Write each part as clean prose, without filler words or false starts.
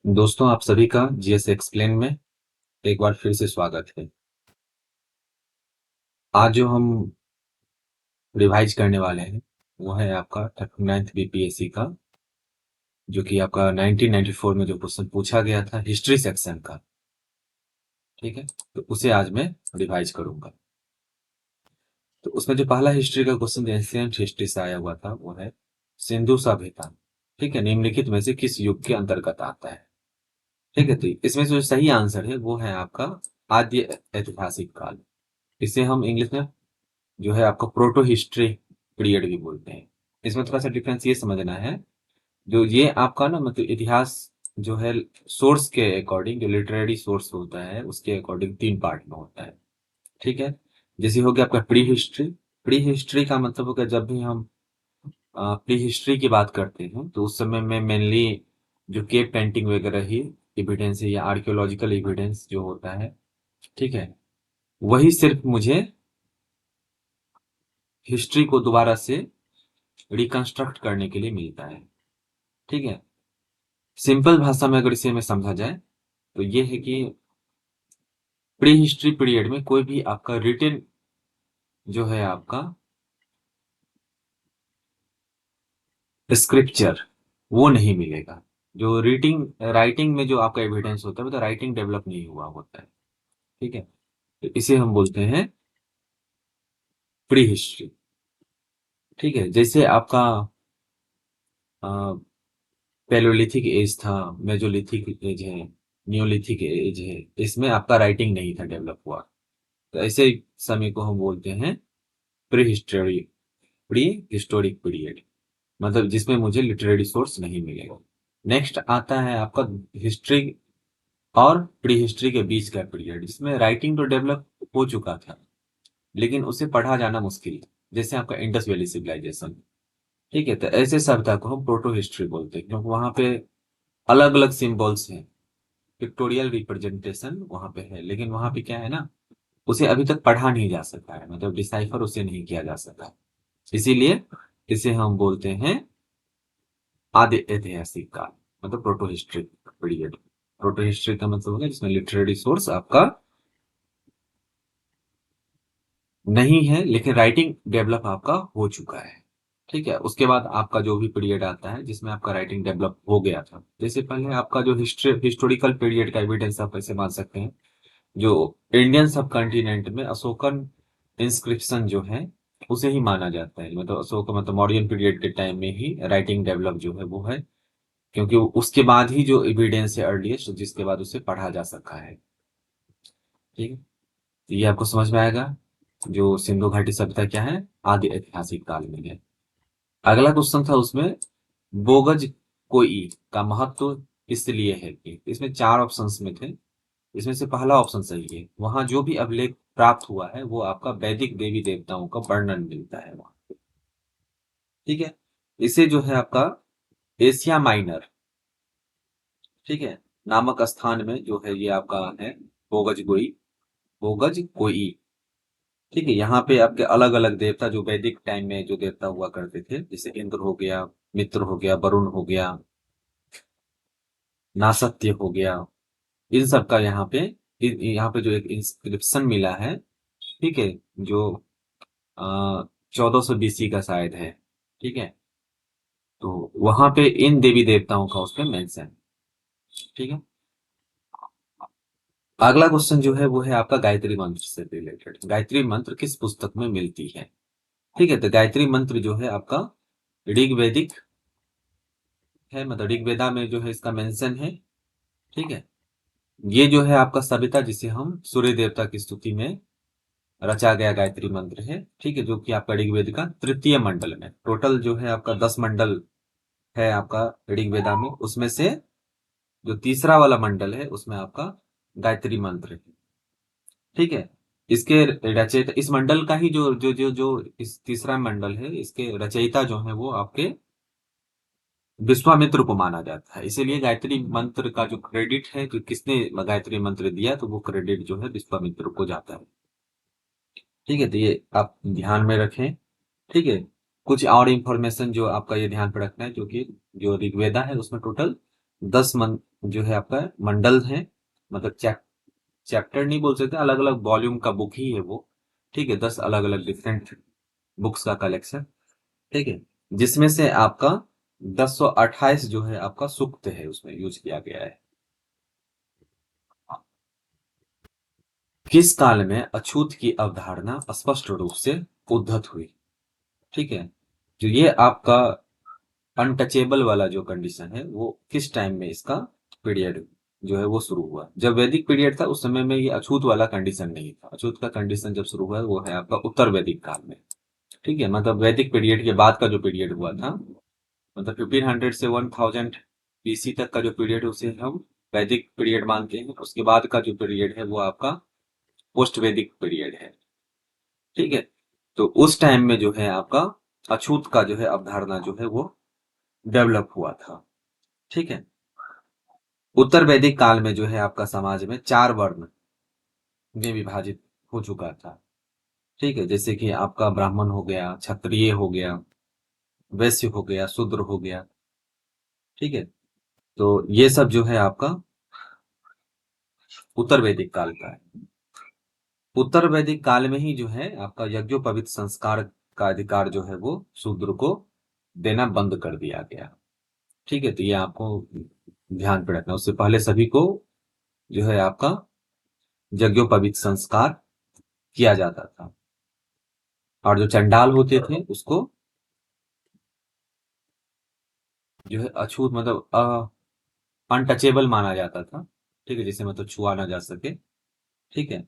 दोस्तों, आप सभी का जीएस एक्सप्लेन में एक बार फिर से स्वागत है। आज जो हम रिवाइज करने वाले हैं वो है आपका 39th बीपीएससी का, जो कि आपका 1994 में जो क्वेश्चन पूछा गया था हिस्ट्री सेक्शन का। ठीक है, तो उसे आज मैं रिवाइज करूंगा। तो उसमें जो पहला हिस्ट्री का क्वेश्चन एंशिएंट हिस्ट्री से आया हुआ था वो है सिंधु सभ्यता। ठीक है, निम्नलिखित में से किस युग के अंतर्गत आता है? ठीक है, तो इसमें जो सही आंसर है वो है आपका आद्य ऐतिहासिक काल। इसे हम इंग्लिश में जो है आपका प्रोटो हिस्ट्री पीरियड भी बोलते हैं। इसमें थोड़ा सा डिफरेंस ये समझना है, जो ये आपका ना मतलब इतिहास जो है सोर्स के अकॉर्डिंग, जो लिटरेरी सोर्स होता है उसके अकॉर्डिंग तीन पार्ट में होता है। ठीक है, जैसे हो गया आपका प्री हिस्ट्री। प्री हिस्ट्री का मतलब होगा जब भी हम प्री हिस्ट्री की बात करते हैं तो उस समय में मेनली जो केव पेंटिंग वगैरह ही एविडेंस है या आर्कियोलॉजिकल एविडेंस जो होता है, ठीक है, वही सिर्फ मुझे हिस्ट्री को दोबारा से रिकंस्ट्रक्ट करने के लिए मिलता है। ठीक है, सिंपल भाषा में अगर इसे में समझा जाए तो ये है कि प्री हिस्ट्री पीरियड में कोई भी आपका रिटन जो है आपका स्क्रिप्चर वो नहीं मिलेगा। जो रीडिंग राइटिंग में जो आपका एविडेंस होता है वो तो राइटिंग डेवलप नहीं हुआ होता है। ठीक है, तो इसे हम बोलते हैं प्री हिस्ट्री। ठीक है, जैसे आपका पैलोलिथिक एज था, मेजोलिथिक एज है, नियोलिथिक एज है, इसमें आपका राइटिंग नहीं था डेवलप हुआ। तो ऐसे समय को हम बोलते हैं pre history pre historic period, मतलब जिसमें मुझे लिटरेरी सोर्स नहीं मिलेगा। नेक्स्ट आता है आपका हिस्ट्री और प्री हिस्ट्री के बीच का पीरियड, जिसमें राइटिंग तो डेवलप हो चुका था लेकिन उसे पढ़ा जाना मुश्किल था, जैसे आपका इंडस वैली सिविलाइजेशन। ठीक है, तो ऐसे सभ्यता को हम प्रोटो हिस्ट्री बोलते हैं क्योंकि वहां पे अलग अलग सिंबल्स हैं, पिक्टोरियल रिप्रेजेंटेशन वहां पे है, लेकिन वहां पे क्या है ना, उसे अभी तक पढ़ा नहीं जा सका है, मतलब डिसाइफर उसे नहीं किया जा सका। इसीलिए इसे हम बोलते हैं आदि ऐतिहासिक काल, मतलब proto history period. Proto history का मतलब होगा जिसमें लिटरेरी सोर्स आपका नहीं है लेकिन राइटिंग डेवलप आपका हो चुका है। ठीक है, उसके बाद आपका जो भी पीरियड आता है जिसमें आपका राइटिंग डेवलप हो गया था, जैसे पहले आपका जो हिस्टोरिकल पीरियड का एविडेंस आप ऐसे मान सकते हैं, जो इंडियन सब कॉन्टिनेंट में अशोकन इंस्क्रिप्शन जो है उसे ही माना जाता है, मतलब अशोक मतलब मौर्यन पीरियड के टाइम में ही राइटिंग डेवलप जो है वो है, क्योंकि उसके बाद ही जो एविडेंस है अर्लीस्ट जिसके बाद उसे पढ़ा जा सका है। ठीक है, तो ये आपको समझ में आएगा जो सिंधु घाटी सभ्यता क्या है, आदि ऐतिहासिक काल में है। अगला क्वेश्चन था उसमें बोगज कोई का महत्व इसलिए है कि इसमें चार ऑप्शंस में थे, इसमें से पहला ऑप्शन सही है। वहां जो भी अभिलेख प्राप्त हुआ है वो आपका वैदिक देवी देवताओं का वर्णन मिलता है वहां। ठीक है, इसे जो है आपका एशिया माइनर, ठीक है, नामक स्थान में जो है ये आपका है बोगज गोई, बोगज कोई। ठीक है, यहाँ पे आपके अलग अलग देवता जो वैदिक टाइम में जो देवता हुआ करते थे, जैसे इंद्र हो गया, मित्र हो गया, वरुण हो गया, नासत्य हो गया, इन सब का यहाँ पे जो एक इंस्क्रिप्शन मिला है, ठीक है, जो 1400 BC का शायद है। ठीक है, तो वहां पे इन देवी देवताओं का उस पे मेंशन। ठीक है, अगला क्वेश्चन जो है वो है आपका गायत्री मंत्र से रिलेटेड। गायत्री मंत्र किस पुस्तक में मिलती है? ठीक है, तो गायत्री मंत्र जो है आपका ऋग्वेदिक है, मतलब ऋग्वेदा में जो है इसका मेंशन है। ठीक है, ये जो है आपका सविता जिसे हम सूर्य देवता की स्तुति में रचा गया गायत्री मंत्र है। ठीक है, जो कि आपका ऋग्वेद का तृतीय मंडल में, टोटल जो है आपका 10 मंडल है आपका ऋग्वेदा में, उसमें से जो तीसरा वाला मंडल है उसमें आपका गायत्री मंत्र है। ठीक है, इसके रचयिता, इस मंडल का ही जो इस तीसरा मंडल है इसके रचयिता जो है वो आपके विश्वामित्र को माना जाता है। इसीलिए गायत्री मंत्र का जो क्रेडिट है, जो किसने गायत्री मंत्र दिया, तो वो क्रेडिट जो है विश्वामित्र को जाता है। ठीक है, तो ये आप ध्यान में रखें। ठीक है, कुछ और इंफॉर्मेशन जो आपका ये ध्यान पे रखना है, जो कि जो ऋग्वेदा है उसमें टोटल 10 जो है आपका मंडल है, मतलब चैप्टर नहीं बोल सकते, अलग अलग वॉल्यूम का बुक ही है वो। ठीक है, 10 अलग अलग डिफरेंट बुक्स का कलेक्शन। ठीक है, जिसमें से आपका 1028 जो है आपका सूक्त है, उसमें यूज किया गया है। किस काल में अछूत की अवधारणा स्पष्ट रूप से उद्धत हुई? ठीक है, जो ये आपका अनटचेबल वाला जो कंडीशन है, वो किस टाइम में इसका पीरियड जो है वो शुरू हुआ? जब वैदिक पीरियड था उस समय में ये अछूत वाला कंडीशन नहीं था। अछूत का कंडीशन जब शुरू हुआ वो है आपका उत्तर वैदिक काल में। ठीक है, मतलब वैदिक पीरियड के बाद का जो पीरियड हुआ था, मतलब 1500 से 1000 बीसी तक का जो पीरियड है उसे हम वैदिक पीरियड मानते हैं। उसके बाद का जो पीरियड है वो आपका पोस्ट वैदिक पीरियड है। ठीक है, तो उस टाइम में जो है आपका अछूत का जो है अवधारणा जो है वो डेवलप हुआ था। ठीक है, उत्तर वैदिक काल में जो है आपका समाज में 4 वर्ण में विभाजित हो चुका था। ठीक है, जैसे कि आपका ब्राह्मण हो गया, क्षत्रिय हो गया, वैश्य हो गया, शूद्र हो गया। ठीक है, तो ये सब जो है आपका उत्तर वैदिक काल का है। उत्तर वैदिक काल में ही जो है आपका यज्ञोपवीत संस्कार का अधिकार जो है वो शूद्र को देना बंद कर दिया गया। ठीक है, तो ये आपको ध्यान पे रखना। उससे पहले सभी को जो है आपका यज्ञोपवीत संस्कार किया जाता था, और जो चंडाल होते थे उसको जो है अछूत, मतलब अनटचेबल माना जाता था। ठीक है, जिसे मतलब छुआ ना जा सके। ठीक है,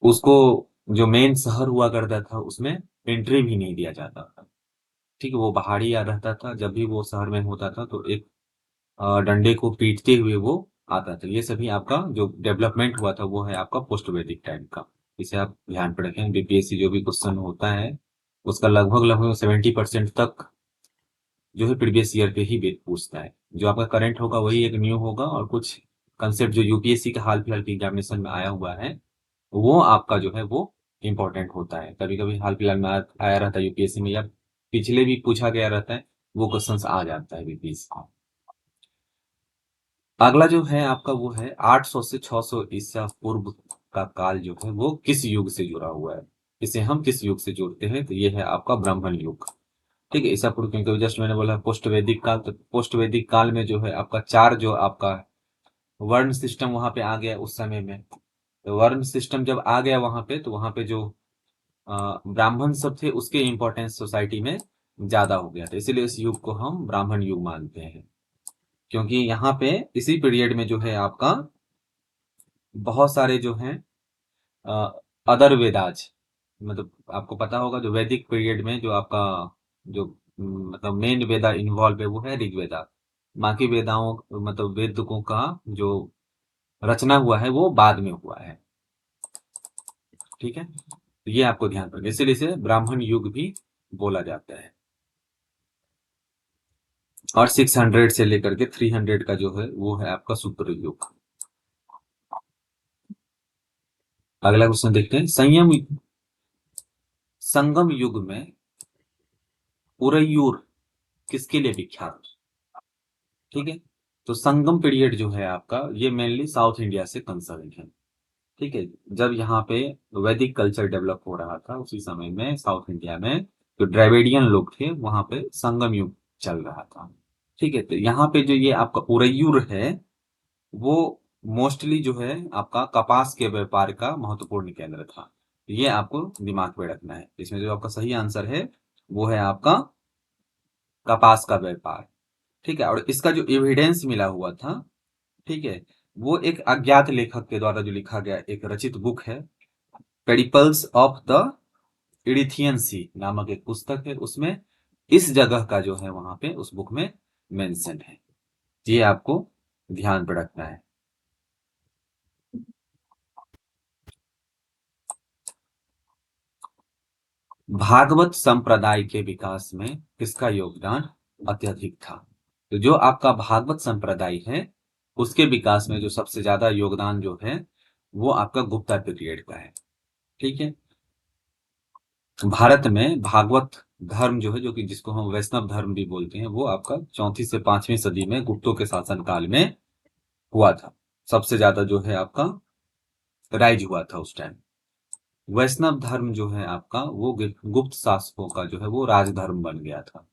उसको जो मेन शहर हुआ करता था उसमें एंट्री भी नहीं दिया जाता था। ठीक है, वो बाहरी आ रहता था। जब भी वो शहर में होता था तो एक डंडे को पीटते हुए वो आता था। ये सभी आपका जो डेवलपमेंट हुआ था वो है आपका पोस्ट वैदिक टाइम का। इसे आप ध्यान पे रखें। बीपीएससी जो भी क्वेश्चन होता है उसका लगभग लगभग 70% तक जो है प्रीवियस ईयर पे ही बेस पूछता है। जो आपका करंट होगा वही एक न्यू होगा, और कुछ कंसेप्ट जो यूपीएससी का हाल फिलहाल की एग्जामिनेशन में आया हुआ है वो आपका जो है वो इम्पोर्टेंट होता है। कभी कभी हाल फिलहाल में आया रहता है यूपीएससी में, या पिछले भी पूछा गया रहता है, वो क्वेश्चन आ जाता है बीपीएससी का। अगला जो है आपका वो है 800 से 600 ईसा पूर्व का काल जो है वो किस युग से जुड़ा हुआ है? इसे हम किस युग से जोड़ते हैं? तो ये है आपका ब्राह्मण युग। ठीक है, ईसा पूर्व, क्योंकि जस्ट मैंने बोला पोस्ट वैदिक काल, तो पोस्ट वैदिक काल में जो है आपका 4 जो आपका वर्ण सिस्टम वहां पे आ गया उस समय में। तो वर्ण सिस्टम जब आ गया वहां पे, तो वहां पे जो ब्राह्मण सब थे उसके इम्पोर्टेंस सोसाइटी में ज्यादा हो गया था। इसीलिए इस युग को हम ब्राह्मण युग मानते हैं, क्योंकि यहाँ पे इसी पीरियड में जो है आपका बहुत सारे जो हैं अदर वेदाज, मतलब आपको पता होगा जो वैदिक पीरियड में जो आपका जो मतलब मेन वेदा इन्वॉल्व है वो है ऋग्वेदा। बाकी वेदाओं, मतलब वेदों का जो रचना हुआ है वो बाद में हुआ है। ठीक है, तो ये आपको ध्यान रखना, इसीलिए इसे ब्राह्मण युग भी बोला जाता है। और 600 से लेकर के 300 का जो है वो है आपका सूत्र युग। अगला क्वेश्चन देखते हैं। संगम युग में उरयूर किसके लिए विख्यात? ठीक है, तो संगम पीरियड जो है आपका ये मेनली साउथ इंडिया से कंसर्न है। ठीक है, जब यहाँ पे वैदिक कल्चर डेवलप हो रहा था उसी समय में साउथ इंडिया में जो द्रविडियन लोग थे वहां पे संगम युग चल रहा था। ठीक है, तो यहाँ पे जो ये आपका उरयूर है वो मोस्टली जो है आपका कपास के व्यापार का महत्वपूर्ण केंद्र था। ये आपको दिमाग में रखना है। इसमें जो आपका सही आंसर है वो है आपका कपास का व्यापार। ठीक है, और इसका जो एविडेंस मिला हुआ था, ठीक है, वो एक अज्ञात लेखक के द्वारा जो लिखा गया एक रचित बुक है, पेडिपल्स ऑफ द इरिथियन सी नामक एक पुस्तक है। उसमें इस जगह का जो है वहां पे उस बुक में मेंशन है। ये आपको ध्यान पे रखना है। भागवत संप्रदाय के विकास में किसका योगदान अत्यधिक था? तो जो आपका भागवत संप्रदाय है उसके विकास में जो सबसे ज्यादा योगदान जो है वो आपका गुप्ता पीरियड का है। ठीक है, भारत में भागवत धर्म जो है, जो कि जिसको हम वैष्णव धर्म भी बोलते हैं, वो आपका 4वीं से 5वीं सदी में गुप्तों के शासन काल में हुआ था। सबसे ज्यादा जो है आपका राइज हुआ था उस टाइम। वैष्णव धर्म जो है आपका वो गुप्त शासकों का जो है वो राजधर्म बन गया था।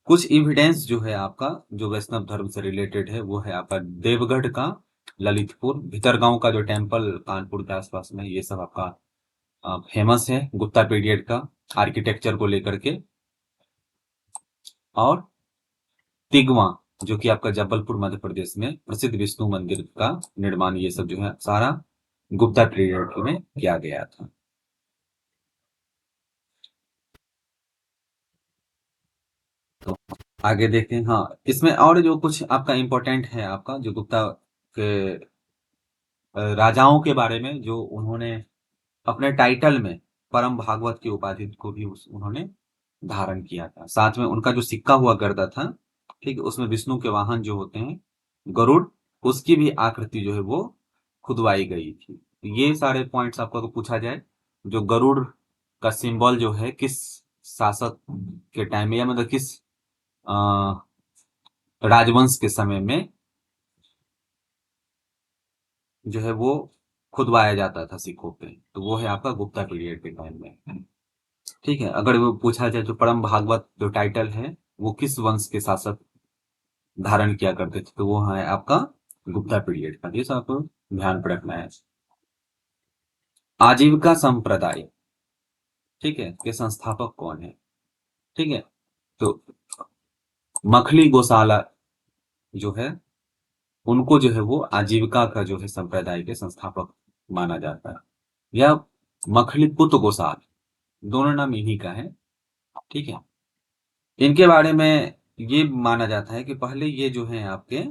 कुछ एविडेंस जो है आपका जो वैष्णव धर्म से रिलेटेड है वो है आपका देवगढ़ का, ललितपुर, भितरगांव का जो टेम्पल कानपुर के आसपास में, ये सब आपका फेमस है गुप्ता पीरियड का आर्किटेक्चर को लेकर के। और तिगवा, जो कि आपका जबलपुर मध्य प्रदेश में प्रसिद्ध विष्णु मंदिर का निर्माण, ये सब जो है सारा गुप्ता पीरियड में किया गया था। तो आगे देखते हैं। हाँ, इसमें और जो कुछ आपका इम्पोर्टेंट है आपका जो गुप्ता के राजाओं के बारे में, जो उन्होंने अपने टाइटल में परम भागवत की उपाधि को भी उन्होंने धारण किया था। साथ में उनका जो सिक्का हुआ करता था, ठीक है, उसमें विष्णु के वाहन जो होते हैं गरुड़, उसकी भी आकृति जो है वो खुदवाई गई थी। ये सारे पॉइंट्स आपको अगर पूछा जाए, जो गरुड़ का सिंबल जो है किस शासक के टाइम में, या मतलब किस अ, राजवंश के समय में जो है वो खुदवाया जाता था सिक्कों पे, तो वो है आपका गुप्ता पीरियड के टाइम में। ठीक है, अगर वो पूछा जाए जो परम भागवत जो टाइटल है वो किस वंश के शासक धारण किया करते थे, तो वो है आपका गुप्ता पीरियड का। ये सब आपको ध्यान पर रखना है। आजीविका संप्रदाय, ठीक है, के संस्थापक कौन है? ठीक है, तो मखली गोशाला जो है, उनको जो है वो आजीविका का जो है संप्रदाय के संस्थापक माना जाता है। या मखली पुत गोसाल, दोनों नाम इन्हीं का है। ठीक है, इनके बारे में ये माना जाता है कि पहले ये जो है आपके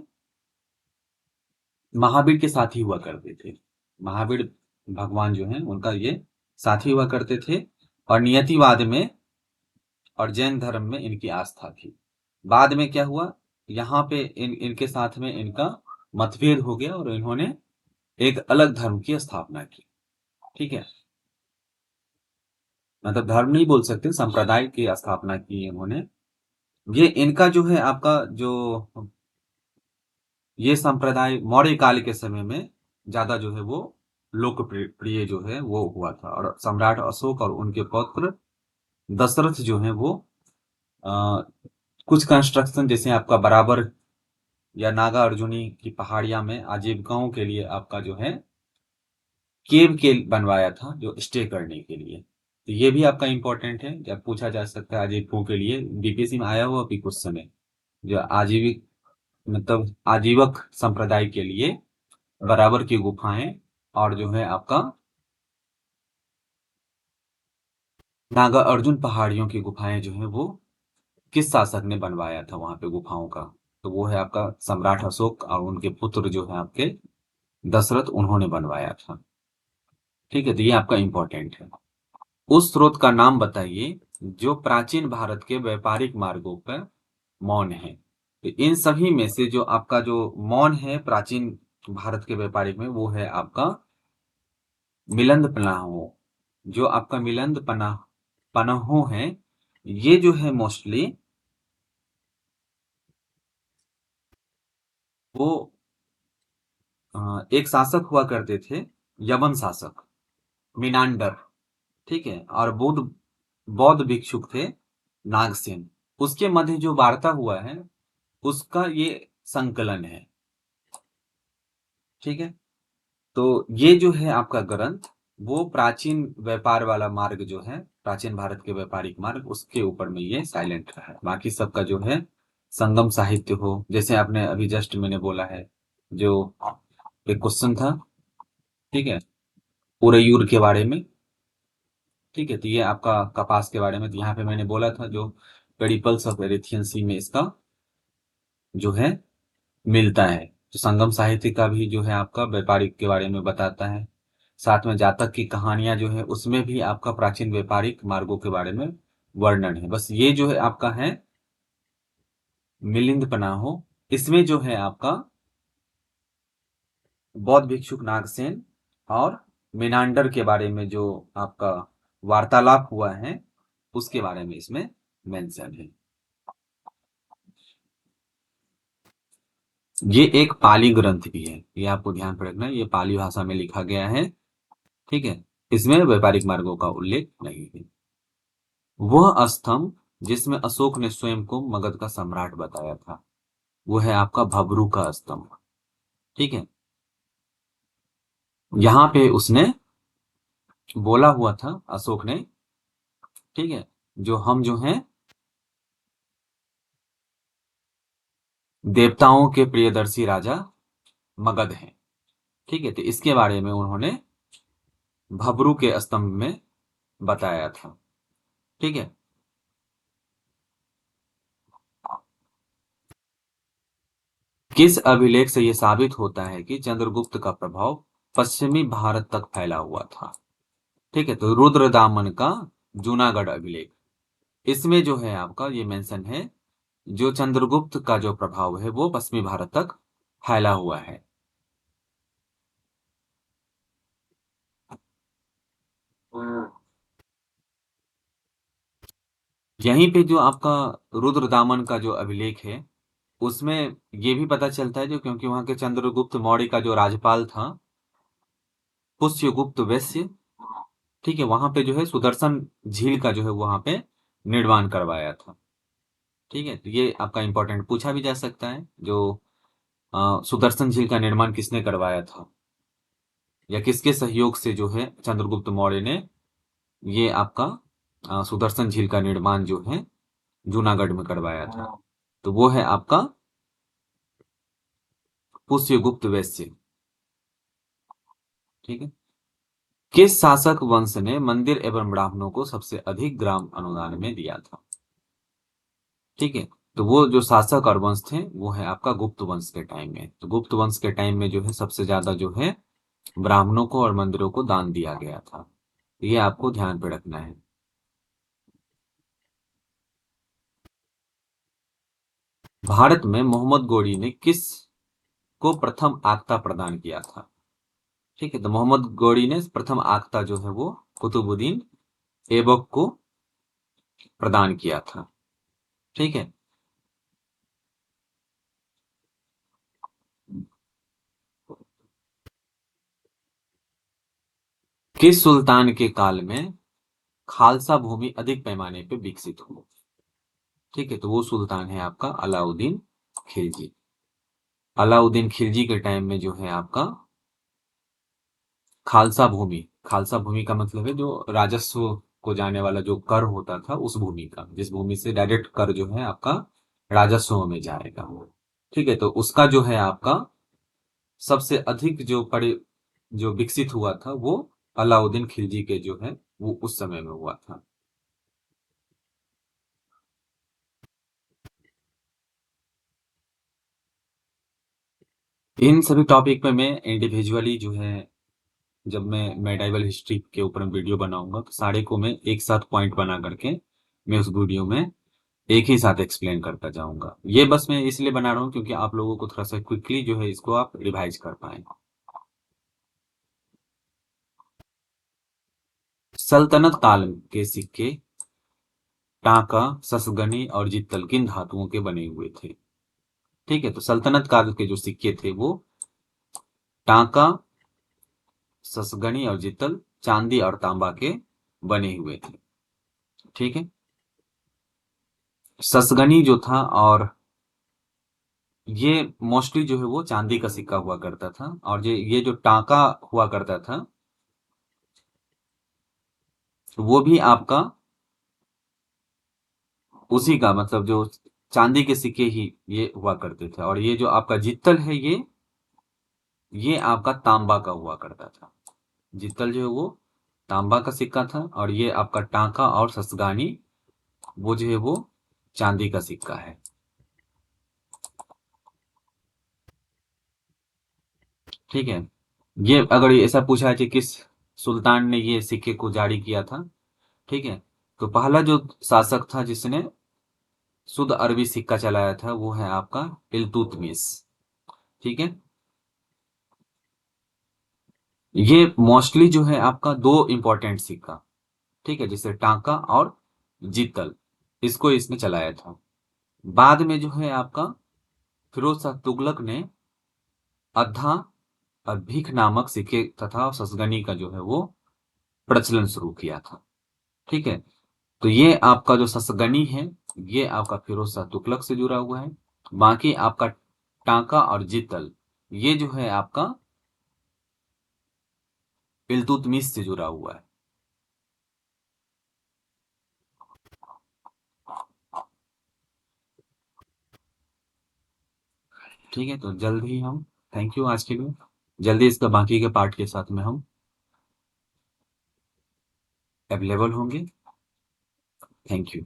महावीर के साथी हुआ करते थे। महावीर भगवान जो है उनका ये साथी हुआ करते थे, और नियतिवाद में और जैन धर्म में इनकी आस्था थी। बाद में क्या हुआ, यहाँ पे इनके साथ में इनका मतभेद हो गया और इन्होंने एक अलग धर्म की स्थापना की। ठीक है, मतलब धर्म नहीं बोल सकते, संप्रदाय की स्थापना की इन्होंने। ये इनका जो है आपका जो ये संप्रदाय मौर्य काल के समय में ज्यादा जो है वो लोकप्रिय जो है वो हुआ था, और सम्राट अशोक और उनके पौत्र दशरथ जो है वो आ, कुछ कंस्ट्रक्शन जैसे आपका बराबर या नागा अर्जुनी की पहाड़ियां में आजीविकाओं के लिए आपका जो है केव के बनवाया था, जो स्टे करने के लिए। तो ये भी आपका इंपॉर्टेंट है, जब पूछा जा सकता है आजीविकों के लिए, बीपीएससी में आया हुआ अभी कुछ समय, जो आजीविक मतलब आजीवक संप्रदाय के लिए बराबर की गुफाएं, और जो है आपका नागा अर्जुन पहाड़ियों की गुफाएं जो है वो किस शासक ने बनवाया था वहां पे गुफाओं का, तो वो है आपका सम्राट अशोक, और उनके पुत्र जो है आपके दशरथ, उन्होंने बनवाया था। ठीक है, तो ये आपका इंपॉर्टेंट है। उस स्रोत का नाम बताइए जो प्राचीन भारत के व्यापारिक मार्गों पर मौन है। तो इन सभी में से जो आपका जो मौन है प्राचीन भारत के व्यापारिक में, वो है आपका मिलंद पनाहो। जो आपका मिलंद पनाहो है, ये जो है मोस्टली वो एक शासक हुआ करते थे, यवन शासक मिनांडर। ठीक है, और बौद्ध बौद्ध भिक्षुक थे नागसेन। उसके मध्य जो वार्ता हुआ है उसका ये संकलन है। ठीक है, तो ये जो है आपका ग्रंथ, वो प्राचीन व्यापार वाला मार्ग जो है, प्राचीन भारत के व्यापारिक मार्ग, उसके ऊपर में ये साइलेंट रहा है। बाकी सबका जो है संगम साहित्य हो, जैसे आपने अभी जस्ट मैंने बोला है, जो एक क्वेश्चन था, ठीक है, उरयूर के बारे में। ठीक है, तो ये आपका कपास के बारे में, तो यहाँ पे मैंने बोला था जो पेडिपल्स ऑफ एरिथियन सी में इसका जो है मिलता है। तो संगम साहित्य का भी जो है आपका व्यापारिक के बारे में बताता है। साथ में जातक की कहानियां जो है उसमें भी आपका प्राचीन व्यापारिक मार्गों के बारे में वर्णन है। बस ये जो है आपका है मिलिंद पनाहो, इसमें जो है आपका बौद्ध भिक्षुक नागसेन और मेनांडर के बारे में जो आपका वार्तालाप हुआ है उसके बारे में इसमें मेंशन है। ये एक पाली ग्रंथ भी है, ये आपको ध्यान पे रखना है, ये पाली भाषा में लिखा गया है। ठीक है, इसमें व्यापारिक मार्गों का उल्लेख नहीं है। वह स्तंभ जिसमें अशोक ने स्वयं को मगध का सम्राट बताया था, वो है आपका भबरू का स्तंभ। ठीक है, यहाँ पे उसने बोला हुआ था अशोक ने, ठीक है, जो हम जो हैं देवताओं के प्रियदर्शी राजा मगध हैं। ठीक है, तो इसके बारे में उन्होंने भबरू के स्तंभ में बताया था। ठीक है, किस अभिलेख से यह साबित होता है कि चंद्रगुप्त का प्रभाव पश्चिमी भारत तक फैला हुआ था? ठीक है, तो रुद्रदामन का जूनागढ़ अभिलेख, इसमें जो है आपका ये मेंशन है, जो चंद्रगुप्त का जो प्रभाव है वो पश्चिमी भारत तक फैला हुआ है। यहीं पे जो आपका रुद्रदामन का जो अभिलेख है, उसमें ये भी पता चलता है, जो क्योंकि वहां के चंद्रगुप्त मौर्य का जो राज्यपाल था पुष्यगुप्त वैश्य, ठीक है, वहां पे जो है सुदर्शन झील का जो है वहां पे निर्माण करवाया था। ठीक है, तो ये आपका इंपॉर्टेंट पूछा भी जा सकता है, जो सुदर्शन झील का निर्माण किसने करवाया था, या किसके सहयोग से जो है चंद्रगुप्त मौर्य ने ये आपका सुदर्शन झील का निर्माण जो है जूनागढ़ में करवाया था? तो वो है आपका पुष्यगुप्त वैश्य। ठीक है, किस शासक वंश ने मंदिर एवं ब्राह्मणों को सबसे अधिक ग्राम अनुदान में दिया था? ठीक है, तो वो जो शासक और वंश थे वो है आपका गुप्त वंश के टाइम में। तो गुप्त वंश के टाइम में जो है सबसे ज्यादा जो है ब्राह्मणों को और मंदिरों को दान दिया गया था, ये आपको ध्यान पे रखना है। भारत में मोहम्मद गोरी ने किस को प्रथम आख्ता प्रदान किया था? ठीक है, तो मोहम्मद गौरी ने प्रथम आख्ता जो है वो कुतुबुद्दीन ऐबक को प्रदान किया था। ठीक है, किस सुल्तान के काल में खालसा भूमि अधिक पैमाने पे विकसित हुई? ठीक है, तो वो सुल्तान है आपका अलाउद्दीन खिलजी। अलाउद्दीन खिलजी के टाइम में जो है आपका खालसा भूमि, खालसा भूमि का मतलब है जो राजस्व को जाने वाला जो कर होता था उस भूमि का, जिस भूमि से डायरेक्ट कर जो है आपका राजस्व में जाएगा। ठीक है, तो उसका जो है आपका सबसे अधिक जो जो विकसित हुआ था वो अलाउद्दीन खिलजी के जो है वो उस समय में हुआ था। इन सभी टॉपिक पे मैं इंडिविजुअली जो है, जब मैं मेडाइवल हिस्ट्री के ऊपर वीडियो बनाऊंगा तो सारे को मैं एक साथ पॉइंट बना करके मैं उस वीडियो में एक ही साथ एक्सप्लेन करता जाऊंगा। ये बस मैं इसलिए बना रहा हूँ क्योंकि आप लोगों को थोड़ा सा क्विकली जो है इसको आप रिवाइज कर पाए। सल्तनत काल के सिक्के टाका, ससगनी और जित्तल किन धातुओं के बने हुए थे? ठीक है, तो सल्तनत काल के जो सिक्के थे वो टाका, ससगनी और जित्तल चांदी और तांबा के बने हुए थे। ठीक है, ससगनी जो था और ये मोस्टली जो है वो चांदी का सिक्का हुआ करता था, और ये जो टाका हुआ करता था वो भी आपका उसी का, मतलब जो चांदी के सिक्के ही ये हुआ करते थे। और ये जो आपका जित्तल है ये आपका तांबा का हुआ करता था। जित्तल जो है वो तांबा का सिक्का था, और ये आपका टाका और ससगानी वो जो है वो चांदी का सिक्का है। ठीक है, ये अगर ऐसा पूछा है कि किस सुल्तान ने ये सिक्के को जारी किया था, ठीक है, तो पहला जो शासक था जिसने शुद्ध अरबी सिक्का चलाया था वो है आपका इल्तुतमिश। ठीक है, ये मोस्टली जो है आपका दो इंपॉर्टेंट सिक्का, ठीक है, जैसे टांका और जीतल, इसको इसने चलाया था। बाद में जो है आपका फिरोज शाह तुगलक ने अद्धा और भीख नामक सिक्के तथा ससगनी का जो है वो प्रचलन शुरू किया था। ठीक है। तो ये आपका जो ससगनी है, ये आपका फिरोज शाह तुगलक से जुड़ा हुआ है। बाकी आपका टांका और जितल, ये जो है आपका इल्तुतमिश से जुड़ा हुआ है। ठीक है, तो जल्द ही हम, थैंक यू आज के लिए, जल्दी इसका बाकी के पार्ट के साथ में हम अवेलेबल होंगे। Thank you.